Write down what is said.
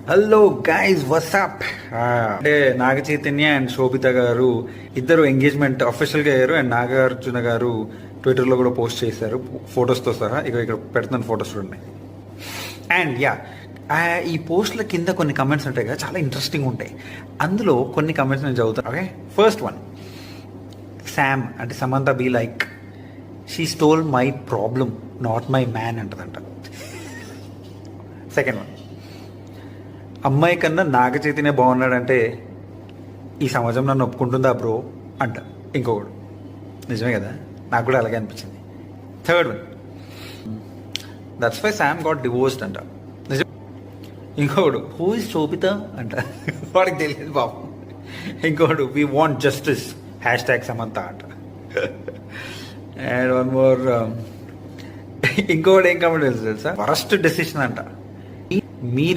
Hello guys WhatsApp. అంటే Naga Chaitanya and శోభిత గారు ఇద్దరు ఎంగేజ్మెంట్ అఫీషియల్గా అయ్యారు. అండ్ నాగార్జున గారు ట్విట్టర్లో కూడా పోస్ట్ చేశారు ఫొటోస్తో సహా. ఇక్కడ పెడుతున్నాను ఫొటోస్ చూడండి. అండ్ యా, ఈ పోస్ట్ల కింద కొన్ని కమెంట్స్ ఉంటాయి కదా, చాలా ఇంట్రెస్టింగ్ ఉంటాయి. అందులో కొన్ని కమెంట్స్ నేను చదువుతాను. ఓకే, ఫస్ట్ వన్, శామ్ అంటే Samantha be like she stole my problem not my man అంటదంట. సెకండ్ వన్, అమ్మాయి కన్నా నాగ చైతన్య బాగున్నాడంటే ఈ సమాజం నన్ను ఒప్పుకుంటుందా బ్రో అంట ఇంకొకడు. నిజమే కదా, నాకు కూడా అలాగే అనిపించింది. Third one, that's why Sam got divorced అంట. నిజం. ఇంకొకడు, హూ ఇస్ శోభిత అంట, వాడికి తెలియదు బాబు. ఇంకొకడు, వీ వాంట్ జస్టిస్ #, సమంత అంట. అండ్ వన్ మోర్, ఇంకొకటి ఏం కామెంట్ తెలుసు తెలుసా, వరస్ట్ డెసిషన్ అంట. మీరు